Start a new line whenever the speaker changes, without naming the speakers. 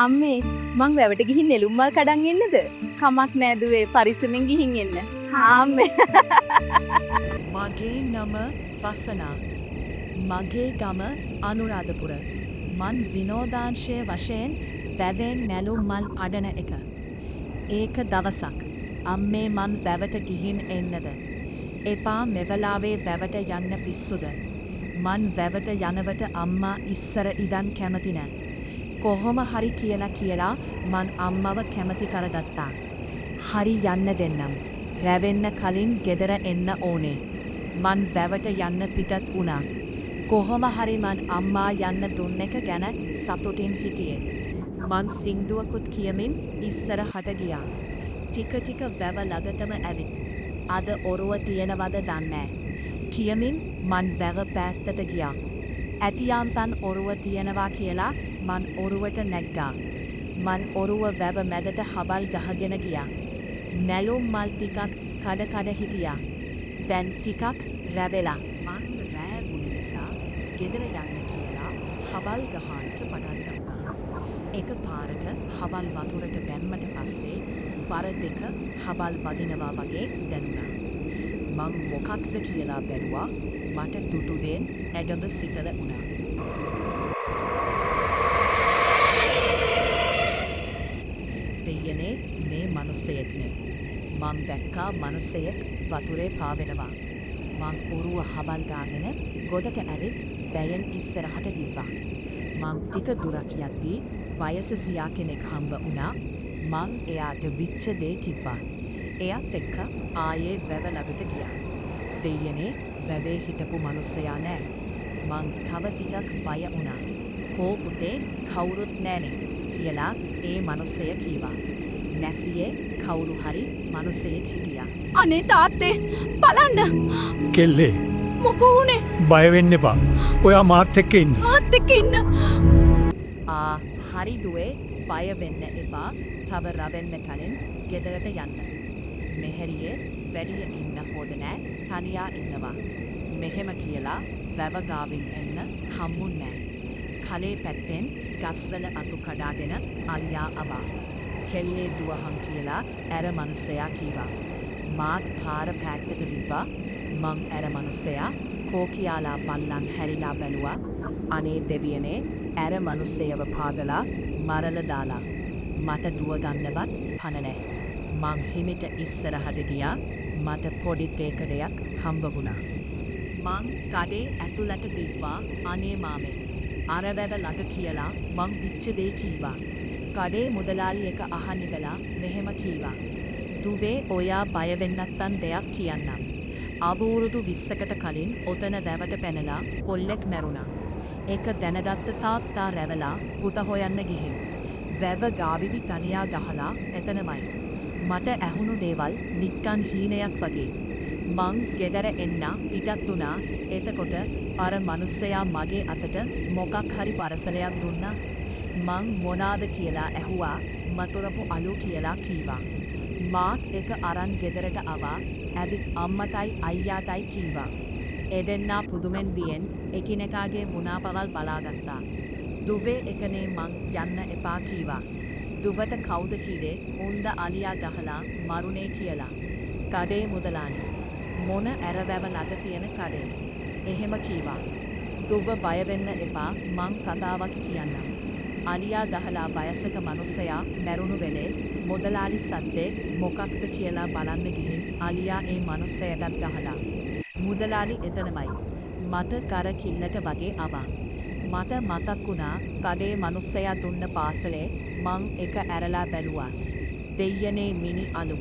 අම්මේ මං වැවට ගිහින් නෙළුම් මල් කඩන් එන්නද? කමක් නෑ දුවේ පරිස්සමෙන් ගිහින් එන්න. අම්මේ.
මගේ නම වසනා. මගේ ගම අනුරාධපුර. මන් විනෝදාංශය වශයෙන් වැවෙන් නැලුම් මල් කඩන එක. ඒක දවසක්. අම්මේ මන් වැවට ගිහින් එන්නද. එපා මෙවලාවේ වැවට යන්න පිස්සුද. මන් වැවට යනවට අම්මා ඉස්සර ඉදන් කැමති නෑ. කොහොම හරි කියලා මන් අම්මව කැමති කරගත්තා. හරි යන්න දෙන්නම්. රැවෙන්න කලින් ගෙදර එන්න ඕනේ. මන් වැවට යන්න පිටත් වුණා. කොහොම හරි මන් අම්මා යන්න දුන්න එක ගැන සතුටින් හිටියේ. මන් සින්දුවකුත් කියමින් ඉස්සරහට ගියා. ටික වැව ළඟටම ඇවිත්. අද ඔරුව තියෙනවද දන්නේ. කියමින් මන් වැව පැත්තට ගියා. ඇතියාන්තන් ඔරුව තියෙනවා කියලා මන් ඔරුවට නැග්ගා. මන් ඔරුව වැව මැදට හබල් ගහගෙන ගියා. නැලුම් මල් ටිකක් කඩ හිටියා. දැන් ටිකක් රැවෙලා. මන් රෑවුණ නිසා ගෙදර යන්න කියලා හබල් ගහන්ට පටන් ගත්තා. එක පාරට හබල් වතුරට දැම්මට පස්සේ බර දෙක හබල් වදිනවා වගේ දැනුණා. මං මොකක්ද කියලා බැලුවා. මට දුටුදෙන් ඇගඹ සිතල වුණා. දෙයනේ මේ මනුස්සයෙක්නේ. මං දැක්කා මනුස්සයෙක් වතුරේ පාවෙනවා. මං ඔරුව හබල් ගාගෙන ගොඩට ඇවිත් බැයෙන් ඉස්සරහට දිව්වා. මං ටික දුරක් යද්දී වයස සියා කෙනෙක් හම්බ වුණා. මං එයාට විච්ච දේ කිව්වා. එයාත් එක්ක ආයේ වැව ළඟට ගියා. දෙයනේ වැවේ හිටපු මනුස්සයා නෑ. මං තව ටිකක් බය වුණා. කෝ පුතේ කවුරුත් නෑනේ කියලා ඒ මනුස්සය කීවා. නැසියේ කවුරු හරි මනුස්සයෙක් හිටියා.
අනේ තාත්තේ බලන්න.
කෙල්ලේ
මොකෝ උනේ?
බය වෙන්න එපා. ඔයා මාත් එක්ක ඉන්න.
මාත් එක්ක ඉන්න.
හරි දුවේ බය වෙන්න එපා. තව රවෙන්න කලින් ගෙදරට යන්න. මෙහෙරියේ වැඩිය ඉන්න හොද නෑ. තනියා ඉන්නවා. මෙහෙම කියලා වැව ගාවින් එන්න හම්බුන් නෑ. කලේ පැත්තෙන් ගස්වල අතු කඩාගෙන අලියා අවා. කෙල්ලේ දුවහන් කියලා ඇර මනුස්සයා කීවා. මාත් පාර පැත්තට විවා. මං ඇර මනුස්සයා කෝ කියාලා බල්ලන් හැරිලා බැලුවා. අනේ දෙවියනේ ඇර මනුස්සයව පාදලා මරල දාලා. මට දුවගන්නවත් පණ නෑ. මං හිමිට ඉස්සරහට ගියා. මට පොඩි තේකඩයක් හම්බ වුණා. මං කඩේ ඇතුළට දිව්වා. අනේ මාමේ අර වැව ළඟ කියලා මං විච්ච දේ කීවා. කඩේ මුදලාලි එක අහන් ඉඳලා මෙහෙම කීවා. දුවේ ඔයා බය වෙන්නත්තන් දෙයක් කියන්නම්. අවුරුදු 20කට කලින් ඔතන වැවට පැනලා කොල්ලෙක් මැරුණා. ඒක දැනගත්ත තාත්තා රැවලා පුත හොයන්න ගිහින් වැව ගාවිවි තනියා ගහලා එතනමයි. මට ඇහුණු දේවල් නික්කන් හීනයක් වගේ. මං ගෙදර එන්න පිටත් වුණා. එතකොට අර මනුස්සයා මගේ අතට මොකක් හරි පරසලයක් දුන්නා. මං මොනාද කියලා ඇහුවා. මතුරපු අලු කියලා කීවා. මාත් එක අරන් ගෙදරට අවා. ඇවිත් අම්මටයි අයියාටයි කීවා. එදෙන්නා පුදුමෙන් දියෙන් එකිනෙකාගේ මුණාපවල් බලාගත්තා. දුවේ එකනේ මං යන්න එපා කීවා. දුවට කවුද කීවේ උන්ද අලියා ගහලා මරුනේ කියලා. කඩේ මුදලානි. මොන ඇරවැව ළඟ තියෙන කඩේ. එහෙම කීවා. දුව බය වෙන්න එපා මං කතාවක් කියන්නම්. අලියා ගහලා වයසක මනුස්සයා මැරුණු වෙලේ මුදලාලි සද්දේ මොකක්ද කියලා බලන්න ගිහින් අලියා ඒ මනුස්සයටත් ගහලා. මුදලාලි එතනමයි. මට කර කිල්ලට වගේ අවා. මට මතක් වුණා කඩේ මනුස්සයා දුන්න පාසලේ මං එක ඇරලා බැලුවා. දෙයනේ මිනි අලු.